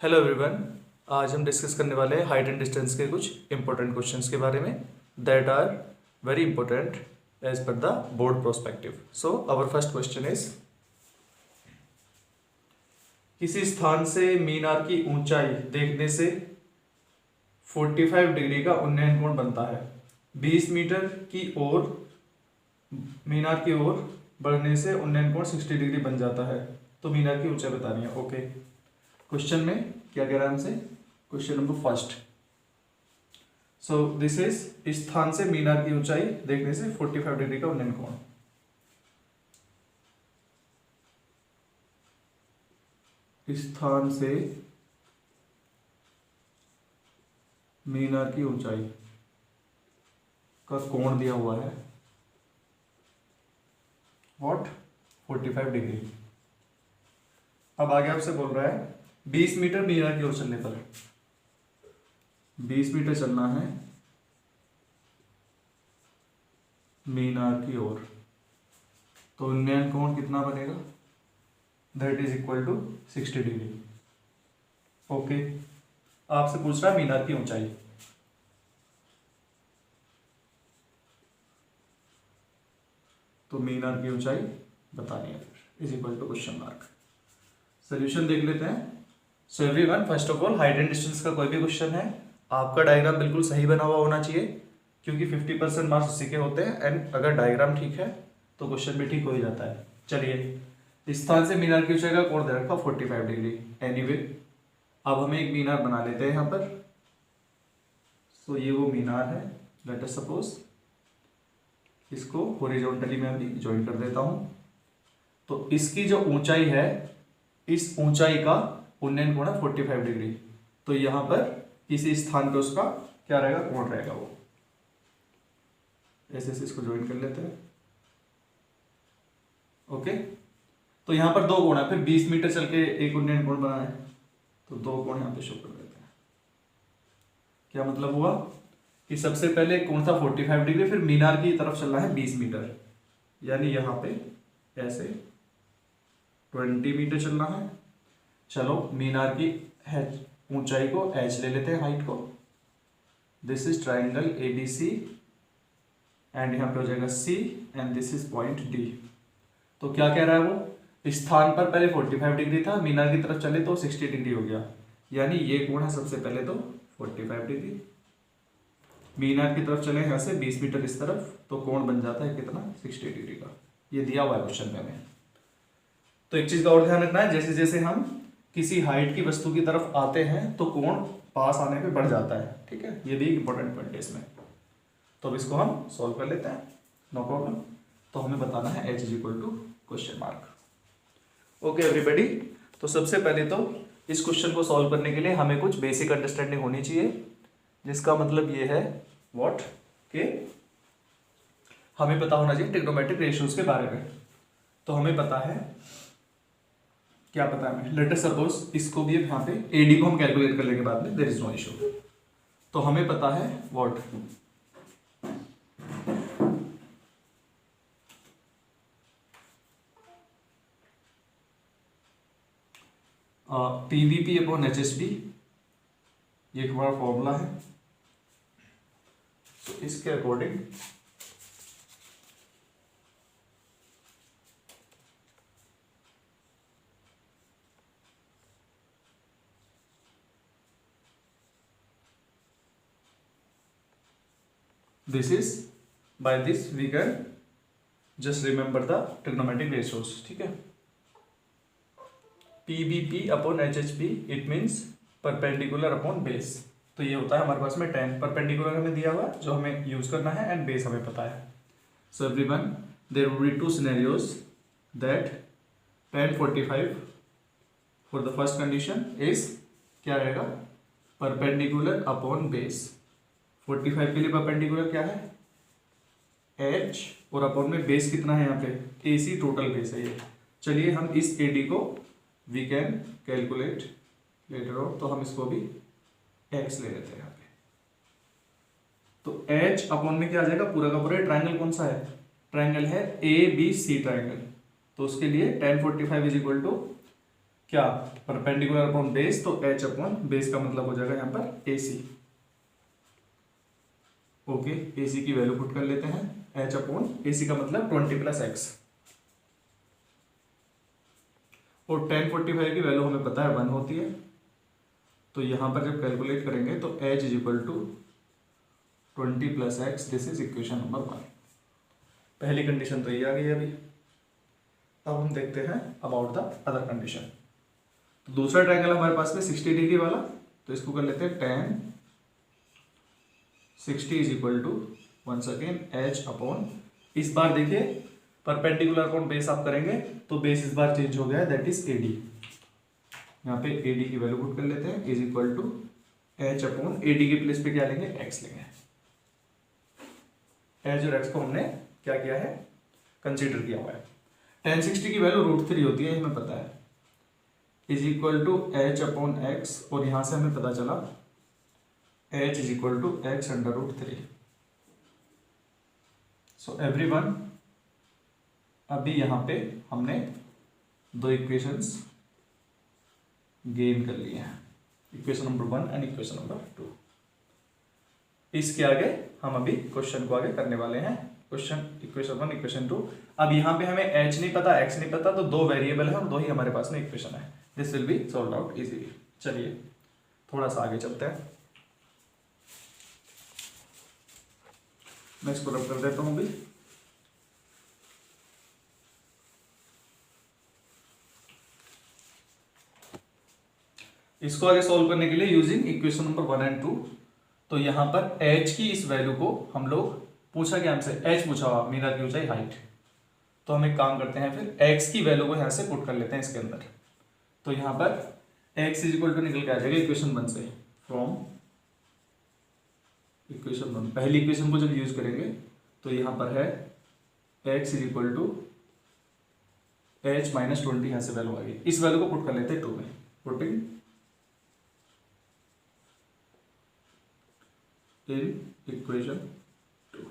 Hello everyone. आज हम discuss करने वाले हैं हाइट एंड डिस्टेंस के कुछ इंपॉर्टेंट क्वेश्चंस के बारे में that are very important as per the board prospective. So our first question is, किसी स्थान से मीनार की ऊंचाई देखने से 45 डिग्री का उन्नयन कोण बनता है। 20 मीटर की ओर मीनार की ओर बढ़ने से उन्नयन कोण 60 डिग्री बन जाता है। तो मीनार की ऊंचाई बतानी है। ओके, क्वेश्चन में क्या कह रहा है हमसे? Question number first. So this is, स्थान से मीनार की ऊंचाई देखने से 45 डिग्री का उन्नयन कोण। स्थान से मीनार की ऊंचाई का कोण दिया हुआ है व्हाट 45 डिग्री। अब आगे आपसे बोल रहा है 20 मीटर मीनार की ओर चलने पर 20 मीटर चलना है मीनार की ओर, तो उन्नयन कोण कितना बनेगा? That is equal to 60 degree. Okay, आपसे पूछ रहा है मीनार की ऊंचाई। तो मीनार की ऊंचाई बतानी है फिर, is equal to question mark. Solution देख लेते हैं। So everyone, first of all height and distance का कोई भी क्वेश्चन है, आपका डायग्राम बिल्कुल सही बना हुआ होना चाहिए, क्योंकि 50% मार्क्स उसी के होते हैं। एंड अगर डायग्राम ठीक है तो क्वेश्चन भी ठीक हो ही जाता है। चलिए, इस स्थान से मीनार की ऊंचाई का कोण दे रखा 45 डिग्री। एनीवे, अब हमें एक मीनार बना लेते हैं यहाँ पर। सो ये वो मीनार है, लेट अस सपोज इसको हॉरिजॉन्टली मैं अभी ज्वाइन कर देता हूँ। तो इसकी जो ऊंचाई है, इस ऊंचाई का उन्नयन कोण है 45 डिग्री। तो यहां पर किसी स्थान पे उसका क्या रहेगा? कोण रहेगा वो। ऐसे से इसको ज्वाइन कर लेते हैं। ओके, तो यहां पर दो कोण है, फिर 20 मीटर चल के एक उन्नयन कोण बना है, तो दो कोण यहां पे शो कर देते हैं। क्या मतलब हुआ कि सबसे पहले कोण था 45 डिग्री, फिर मीनार की तरफ चलना है 20 मीटर, यानी यहां पे ऐसे 20 मीटर चलना है। चलो, मीनार की ऊंचाई को h ले लेते हैं, हाइट को। This is triangle ABC and यहां पे हो जाएगा C and this is point D। तो क्या कह रहा है वो? स्थान पर पहले 45 डिग्री था, मीनार की तरफ चले तो 60 डिग्री हो गया, यानी ये कोण है सबसे पहले तो 45 डिग्री। मीनार की तरफ चले यहां से 20 मीटर इस तरफ, तो कोण बन जाता है कितना? 60 डिग्री का। ये दिया हुआ है क्वेश्चन में हमें। तो एक चीज का और ध्यान रखना है, जैसे जैसे हम किसी हाइट की वस्तु की तरफ आते हैं तो कोण पास आने पे बढ़ जाता है। ठीक है, ये भी एक इंपॉर्टेंट पॉइंट है इसमें। तो अब इसको हम सॉल्व कर लेते हैं, नो प्रॉब्लम। तो हमें बताना है h is equal to question mark. Okay everybody, तो सबसे पहले तो इस क्वेश्चन को सॉल्व करने के लिए हमें कुछ बेसिक अंडरस्टैंडिंग होनी चाहिए, जिसका मतलब ये है व्हाट के हमें पता होना चाहिए ट्रिग्नोमेट्रिक रेशियोज के बारे में। तो हमें पता है, क्या पता है हमें? लेट अस सपोज इसको भी यहाँ पे AD को हम कैलकुलेट कर लेंगे बाद में, देयर इज नो इशू। तो हमें पता है व्हाट PVP अपॉन HSD, ये हमारा फॉर्मूला है। तो इसके according this is, by this we can just remember the trigonometric ratios। ठीक है, PVP upon HHP it means perpendicular upon base. तो ये होता है हमारे पास में 10। परपेंडिकुलर हमें दिया हुआ है जो हमें यूज करना है, एंड बेस हमें पता है। So everyone, there will be two scenarios that tan 45 for the first condition is क्या रहेगा? Perpendicular upon base. 45 के लिए परपेंडिकुलर क्या है? h, और अपॉन में बेस कितना है यहाँ पे? AC, टोटल बेस है ये। चलिए हम इस AD को we can calculate later on, तो हम इसको भी x ले लेते हैं यहाँ पे। तो h अपॉन में क्या आ जाएगा? पूरा का पूरा ट्राइंगल कौन सा है? ट्राइंगल है ABC ट्राइंगल। तो उसके लिए tan 45 इज इक्वल टू क्या, परपेंडिकुलर अपॉन बेस, तो h अपॉन बेस का मतलब हो जाएगा यहाँ पर AC। ओके, AC की वैल्यू पुट कर लेते हैं, h अपॉन AC का मतलब 20 + x, और tan 45 की वैल्यू हमें पता है 1 होती है, तो यहाँ पर जब कैलकुलेट करेंगे तो h = 20 + x, this is equation number 1। पहली कंडीशन तो ये आ गई अभी। अब हम देखते हैं अबाउट द अदर कंडीशन। तो दूसरा ट्रायंगल हमारे पास में 60 डिग्री वाला, तो इसको कर लेते हैं tan 60 = once again h upon, इस बार देखिए परपेंडिकुलर अपॉन बेस आप करेंगे तो बेस इस बार चेंज हो गया है, दैट इज AD। यहाँ पे AD की वैल्यू पुट कर लेते हैं, = h अपॉन AD के प्लेस पे क्या लेंगे, x लेंगे। h और x को हमने क्या किया है, कंसीडर किया हुआ है। tan 60 की वैल्यू √3 होती है, हमें पता है, = h अपॉन x, और यहां से हमें पता चला h = x√3। सो एवरीवन, अभी यहां पे हमने दो इक्वेशंस गेन कर लिए हैं, equation number 1 and equation number 2। इसके आगे हम अभी क्वेश्चन को आगे करने वाले हैं, क्वेश्चन इक्वेशन 1 इक्वेशन 2। अब यहाँ पे हमें h नहीं पता, x नहीं पता, तो दो वेरिएबल है और दो ही हमारे पास में इक्वेशन है। This will B solve out easily. चलिए थोड़ा सा आगे चलते हैं, मैं इसको रब कर देता हूं अभी। इसको आगे सॉल्व करने के लिए यूजिंग इक्वेशन नंबर 1 एंड 2, तो यहां पर h की इस वैल्यू को हम लोग, पूछा क्या हमसे, h पूछा हुआ, मीनार की ऊंचाई, हाइट, तो हम एक काम करते हैं, फिर x की वैल्यू को यहां से पुट कर लेते हैं इसके अंदर। तो यहां पर x = निकल के आ जाएगा इक्वेशन 1 से, फ्रॉम इक्वेशन 1, पहली इक्वेशन को जब यूज करेंगे तो यहां पर है x = h - 20, यहां से वैल्यू आ गई, इस वैल्यू को पुट कर लेते हैं 2 में, पुटिंग इन इक्वेशन 2।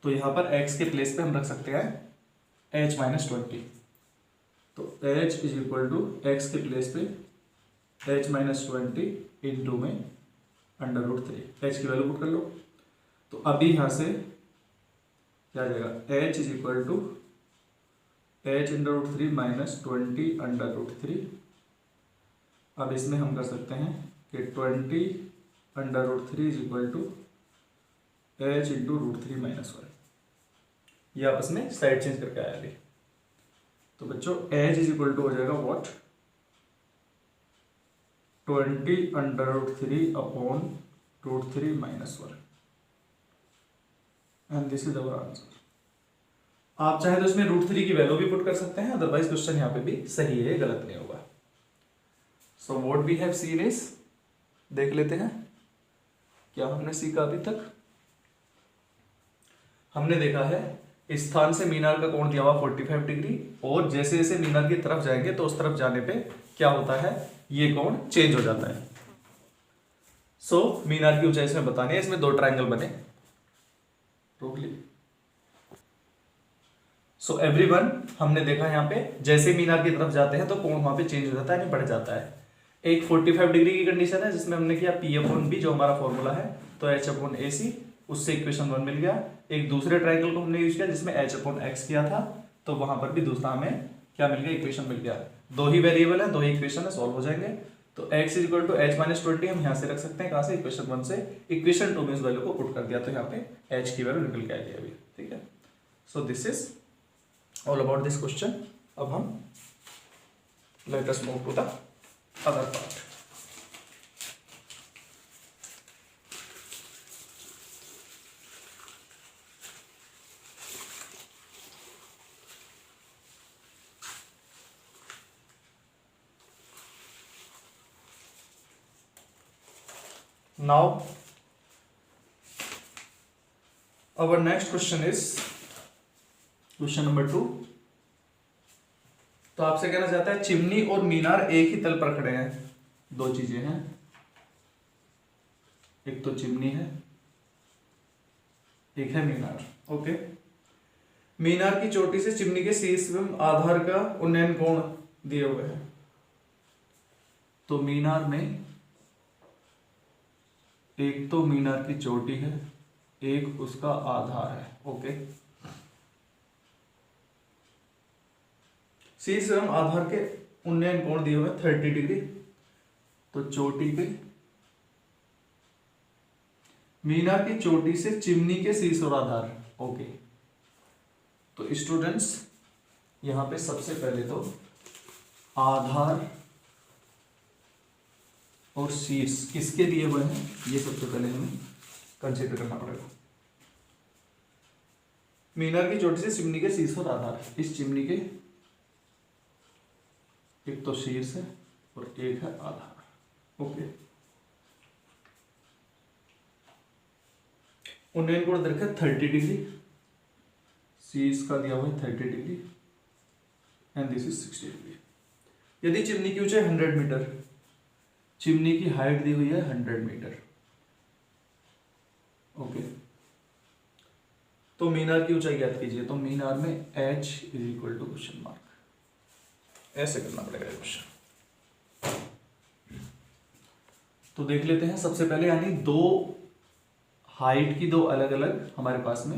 तो यहां पर x के प्लेस पे हम रख सकते हैं h - 20, तो h = x के प्लेस पे h - 20 इंटू में √3, h की वैल्यू पुट कर लो। तो अभी यहां से क्या आ जाएगा, h = h √3 - 20 √3। अब इसमें हम कर सकते हैं कि 20 √3 = h × √3 - 1, ये आपस में साइड चेंज करके आया अभी। तो बच्चों h = हो जाएगा what, 20 √3 upon √3 - 1, and this is our answer. आप चाहे तो इसमें √3 की वैल्यू भी पुट कर सकते हैं, अदरवाइज क्वेश्चन यहाँ पे भी सही है, गलत नहीं होगा। So what we have seen is, देख लेते हैं क्या हमने सीखा अभी तक। हमने देखा है स्थान से मीनार का कोण दिया हुआ 45 डिग्री, और जैसे जैसे मीनार की तरफ जाएंगे तो उस तरफ जाने पे क्या होता है, ये कोण चेंज हो जाता है। सो मीनार की ऊंचाई इसमें बतानी है, इसमें दो ट्रायंगल बने, रोक ली। सो एवरीवन, हमने देखा यहाँ पे जैसे मीनार की तरफ जाते हैं तो कोण वहां पे चेंज हो जाता है, यानी बढ़ जाता है। एक 45 डिग्री की कंडीशन है जिसमें हमने किया P/B, जो हमारा फॉर्मूला है, तो H/AC, उससे इक्वेशन 1 मिल गया। एक दूसरे ट्रायंगल को हमने यूज किया जिसमें H/X किया था, तो वहां पर भी दूसरा हमें क्या मिल गया, इक्वेशन मिल गया। दो ही वेरिएबल है, दो ही इक्वेशन है, सॉल्व हो जाएंगे। तो x = h - 20 हम यहाँ से रख सकते हैं, कहाँ से, इक्वेशन 1 से। इक्वेशन 2 में इस वैल्यू को पुट कर दिया तो यहाँ पे h की वैल्यू निकल के आएगी अभी, ठीक है। So this is all about this question. अब हम let us move to the other part. Now our next question is question number 2। तो आपसे कहना चाहता है चिमनी और मीनार एक ही तल पर खड़े हैं। दो चीजें हैं, एक तो चिमनी है, एक है मीनार। ओके, मीनार की चोटी से चिमनी के शीर्ष एवं आधार का उन्नयन कोण दिए हुए हैं। तो मीनार में एक तो मीनार की चोटी है, एक उसका आधार है। ओके, शीर्ष एवं आधार के उन्नयन कोण दिए हुए 30 डिग्री। तो चोटी पे मीनार की चोटी से चिमनी के शीर्ष और आधार। ओके, तो स्टूडेंट्स यहां पे सबसे पहले तो आधार और शीर्ष किसके दिए हुए हैं, ये सबसे पहले हमें कंसीडर करना पड़ेगा। मीनार की चोटी से चिमनी के शीर्ष और आधार। इस चिमनी के एक तो शीर्ष है और एक है आधार। ओके, उन्नयन कोण दे रखा है 30 डिग्री, शीर्ष का दिया हुआ है 30 degree and this is 60 degree. यदि चिमनी की ऊंचाई 100 मीटर, चिमनी की हाइट दी हुई है 100 मीटर। ओके, तो मीनार की ऊंचाई ज्ञात कीजिए। तो मीनार में h is equal to question mark, ऐसे करना पड़ेगा क्वेश्चन। तो देख लेते हैं सबसे पहले, यानी दो हाइट की दो अलग अलग हमारे पास में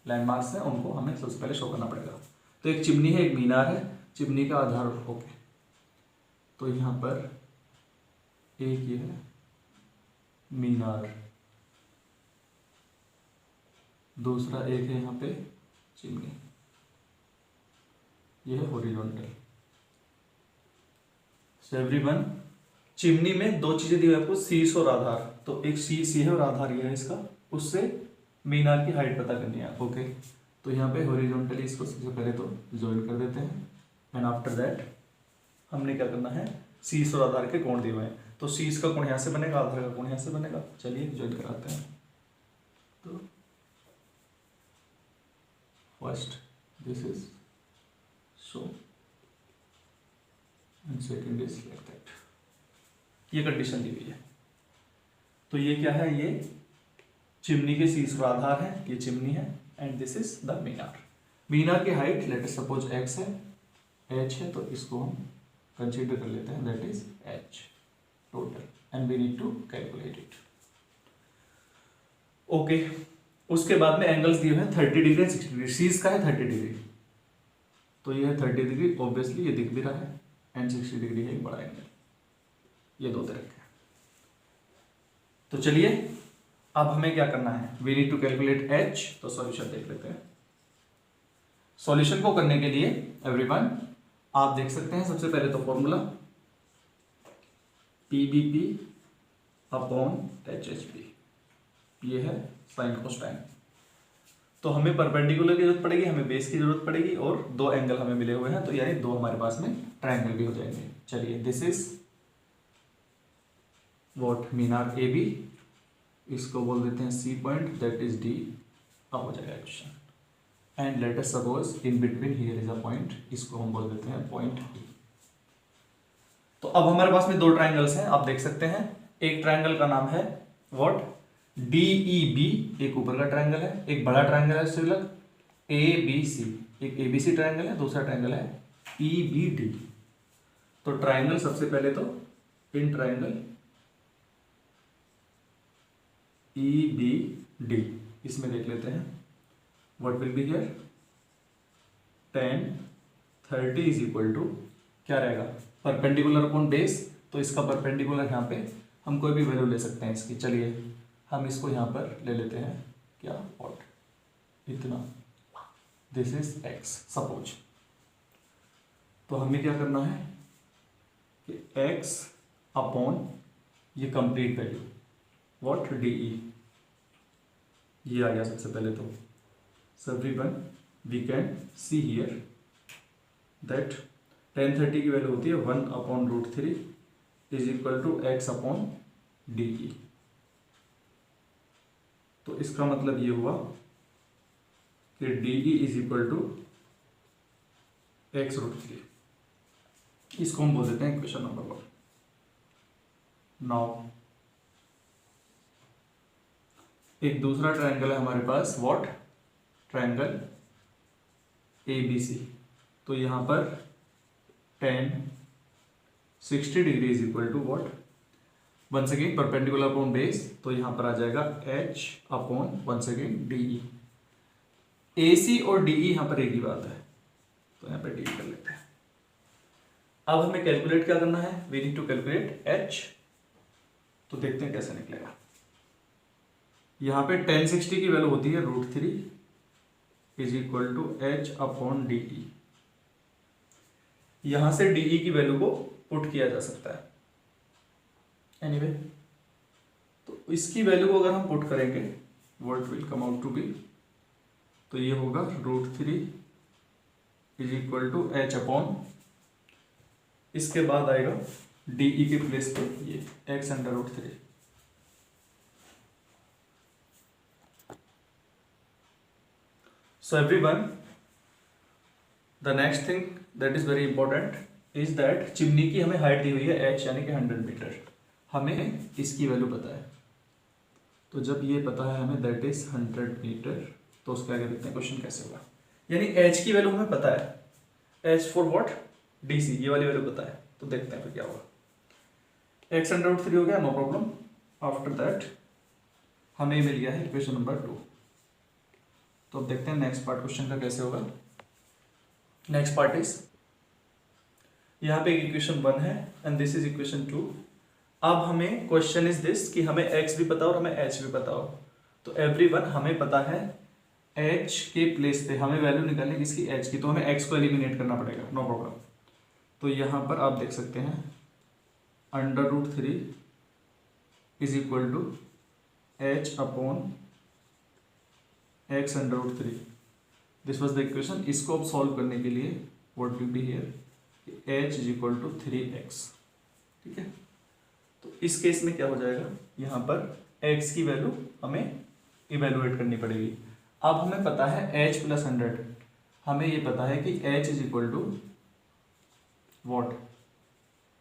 लैंडमार्क्स हैं, उनको हमें सबसे पहले शो करना पड़ेगा। तो एक चिमनी है, एक मीनार है, चिमनी का आधार। ओके, तो यहां पर एक ये है मीनार, दूसरा एक है यहां पे चिमनी, ये है हॉरिजॉन्टल। सो एवरीवन, चिमनी में दो चीजें दी हुई आपको, शीर्ष और आधार। तो एक शीर्ष ये है और आधार ये है इसका, उससे मीनार की हाइट पता करनी है। ओके, तो यहाँ पे हॉरिजॉन्टली इसको सबसे पहले तो ज्वाइन कर देते हैं एंड आफ्टर दैट हमने क्या करना है, शीर्ष और आधार के कोण दिए हुए हैं। तो शीर्ष का कोण यहाँ से बनेगा, आधार का कोण यहाँ से बनेगा। चलिए ज्वाइन कराते हैं। तो first this is so and second is like that. ये कंडीशन दी हुई है। तो ये क्या है, ये चिमनी के शीर्ष और आधार है, ये चिमनी है एंड दिस इज द मीनार। मीनार की height let us suppose x है, h है, तो इसको हम कंसीडर कर लेते हैं, that is h total and we need to calculate it. Okay, उसके बाद में एंगल्स दिए हुए हैं 30 डिग्री 60 डिग्री। शीर्ष का है 30 डिग्री, तो ये है 30 डिग्री, ऑब्वियसली ये दिख भी रहा है, एंड 60 डिग्री है एक बड़ा एंगल, ये दो तरह के। तो चलिए अब हमें क्या करना है, we need to calculate h। तो सॉल्यूशन देख लेते हैं। सॉल्यूशन को करने के लिए एवरीवन आप देख सकते हैं, सबसे पहले तो फॉर्मूला PBP अपॉन HHP, ये है साइन कोसाइन। तो हमें परपेंडिकुलर की जरूरत पड़ेगी, हमें बेस की जरूरत पड़ेगी, और दो एंगल हमें मिले हुए हैं, तो यानी दो हमारे पास में ट्रायंगल भी हो जाएंगे। चलिए, this is what, Minar AB, इसको बोल देते हैं C point, that is D। अब हो जाएगा question. And let us suppose in between here is a point, इसको हम बोल देते हैं पॉइंट E। तो अब हमारे पास में दो ट्रायंगल्स हैं, आप देख सकते हैं। एक ट्रायंगल का नाम है व्हाट, DEB, एक ऊपर का ट्रायंगल है, एक बड़ा ट्रायंगल है श्रीलक ABC, एक ABC ट्रायंगल है, दूसरा ट्रायंगल है EBD। तो ट्रायंगल सबसे पहले तो इन ट्रायंगल EBD, इसमें देख लेते हैं what will be here, tan 30 is equal to क्या रहेगा, परपेंडिकुलर अपॉन बेस। तो इसका परपेंडिकुलर यहाँ पे हम कोई भी वैल्यू ले सकते हैं इसकी। चलिए हम इसको यहाँ पर ले लेते हैं क्या, व्हाट, इतना, दिस इज x सपोज। तो हमें क्या करना है कि x अपॉन ये कंप्लीट वैल्यू व्हाट, DE, ये आ गया सबसे पहले तो। So everyone we can see here that tan 30 की वैल्यू होती है 1 upon √3 is equal to x upon DE। तो इसका मतलब ये हुआ कि DE is equal to x √3। इसको हम बोल देते हैं इक्वेशन नंबर 1। नाउ एक दूसरा ट्रायंगल है हमारे पास, व्हाट, ट्रायंगल ABC। तो यहां पर tan 60 degree is equal to what, once again perpendicular upon base, तो यहाँ पर आ जाएगा h upon once again D. AC और DE यहाँ पर एक ही बात है, तो यहाँ पर डी कर लेते हैं। अब हमें कैलकुलेट क्या करना है, we need to calculate h, तो देखते हैं कैसे निकलेगा। यहाँ पे tan 60 की वैल्यू होती है √3 is equal to h upon D. यहां से DE की वैल्यू को पुट किया जा सकता है एनीवे, तो इसकी वैल्यू को अगर हम पुट करेंगे what will come out to be, तो ये होगा √3 is equal to h upon, इसके बाद आएगा DE के प्लेस पे ये x under √3। So everyone, the next thing that is very important is that chimney की हमें हाइट दी हुई है h यानी कि 100 मीटर, हमें इसकी वैल्यू पता है, तो जब ये पता है हमें दैट इज 100 मीटर, तो उसके आगे देखते हैं क्वेश्चन कैसे होगा। यानी h की वैल्यू हमें पता है, h फॉर व्हाट, DC, ये वाली वैल्यू पता है, तो देखते हैं फिर क्या होगा। x अंडर √3 हो गया, नो प्रॉब्लम। आफ्टर दैट हमें मिल गया है इक्वेशन नंबर 2, तो अब देखते हैं नेक्स्ट पार्ट क्वेश्चन का कैसे होगा। नेक्स्ट पार्ट इज, यहाँ पे एक इक्वेशन 1 है एंड दिस इज इक्वेशन 2। अब हमें क्वेश्चन इज दिस कि हमें x भी पता हो और हमें h भी पता हो, तो एवरीवन हमें पता है h के प्लेस पे हमें वैल्यू निकालनी किसकी, h की, तो हमें x को एलिमिनेट करना पड़ेगा, नो प्रॉब्लम। तो यहाँ पर आप देख सकते हैं under √3 is equal to h upon x under √3, this was the equation. इसको अब सॉल्व करने के लिए what will be here, h is equal to 3x, ठीक है। तो इस केस में क्या हो जाएगा, यहाँ पर x की वैल्यू हमें इवेलुएट करनी पड़ेगी। अब हमें पता है h प्लस 100, हमें ये पता है कि h is equal to what,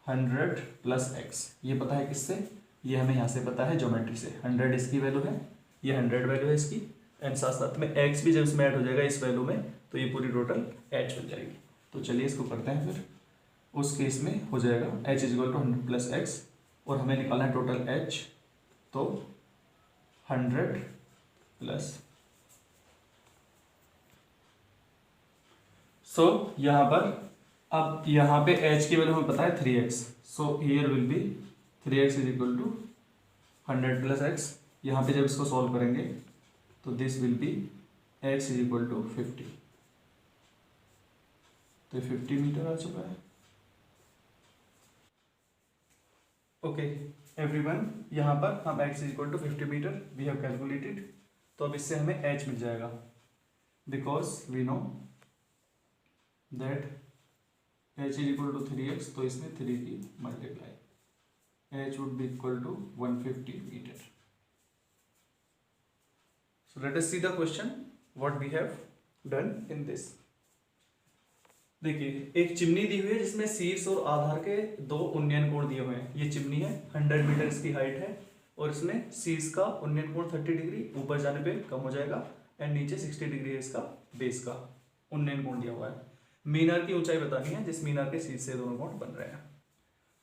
100 plus x, ये पता है किससे, ये हमें यहाँ से पता है ज्योमेट्री से। 100 इसकी वैल्यू है, ये 100 वैल्यू है इसकी, एंड साथ साथ में x भी जब इसमें ऐड हो जाएगा इस वैल्यू में, तो ये पूरी टोटल h बन जाएगी। तो चलिए इसको करते हैं फिर। उस केस में हो जाएगा h is equal to 100 plus x, और हमें निकालना है टोटल h, तो 100 प्लस, सो यहाँ पर अब यहाँ पे h की वैल्यू हमें पता है 3x, so here will be 3x is equal to 100 plus x। यहाँ पे जब इसको सॉल्व करेंगे तो this will be x is equal to 50, तो 50 मीटर आ चुका है। ओके एवरीवन, यहाँ पर हम x is equal to 50 meter we have calculated, तो अब इससे हमें h मिल जाएगा, because we know that h is equal to 3x, तो इसमें 3 की multiply, h would be equal to 150 meter. So let us see the question what we have done in this। देखिए एक चिमनी दी हुई है जिसमें शीर्ष और आधार के दो उन्नयन कोण दिए हुए हैं। ये चिमनी है, 100 मीटर इसकी हाइट है, और इसमें शीर्ष का उन्नयन कोण 30 डिग्री ऊपर जाने पे कम हो जाएगा, एंड नीचे 60 डिग्री है इसका बेस का उन्नयन कोण दिया हुआ है। मीनार की ऊंचाई बतानी है जिस मीनार के शीर्ष से दोनों कोण बन रहे हैं।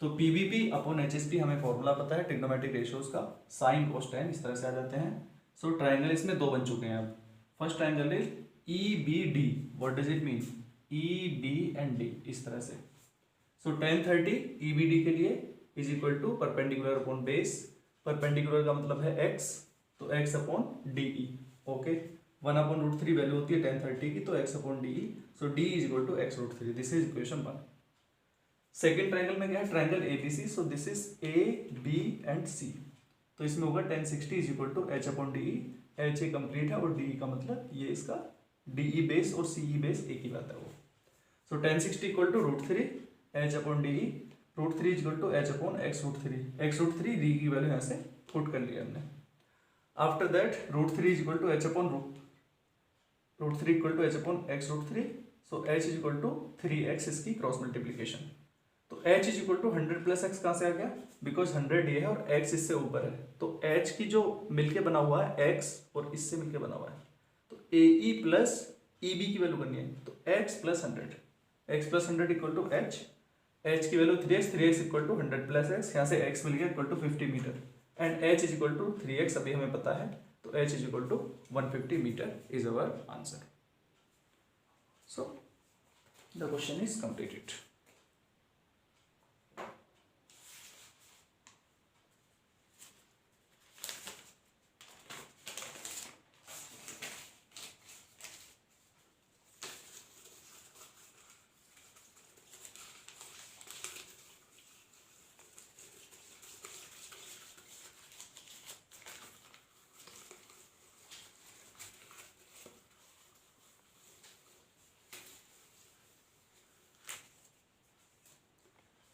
तो पीवीपी अपॉन एचएसपी हमें फॉर्मूला पता है ट्रिग्नोमेट्रिक रेशियोज का, साइन कोस टेन इस तरह से आ जाते हैं। सो ट्राइंगल इसमें दो बन चुके हैं अब। First triangle is EBD, what does it mean, EB and D इस तरह से। सो tan 30 EBD के लिए is equal to perpendicular upon base, perpendicular का मतलब है x, तो x upon DE, okay. 1/√3 value होती है tan 30 की, तो x upon DE, so D is equal to x√3, this is equation 1। Second triangle में क्या है, triangle ABC, so this is AB and C, तो इसमें होगा tan 60 is equal to h upon DE, h a complete है और DE का मतलब ये इसका DE बेस और CE बेस एक ही बात है वो। So tan 60 equal to √3 h upon DE, √3 is equal to h upon x√3, x√3 D की वैल्यू यहाँ से पुट कर लिया हमने। After that √3 is equal to h upon √3 equal to h upon x√3, so h is equal to 3x इसकी cross multiplication. तो h is equal to 100 plus x कहाँ से आ गया, बिकॉज 100 ये है और x इससे ऊपर है, तो h की जो मिलके बना हुआ है x और इससे मिलके बना हुआ है, तो AE प्लस EB की वैल्यू करनी है, तो x plus 100 equal to h, h की value 3x equal to 100 plus x, यहाँ से x मिल गया equal to 50 meter and h is equal to 3x अभी हमें पता है, तो h is equal to 150 meter is our answer. So the question is completed.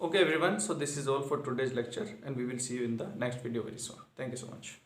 Okay everyone, so this is all for today's lecture and we will see you in the next video very soon. Thank you so much.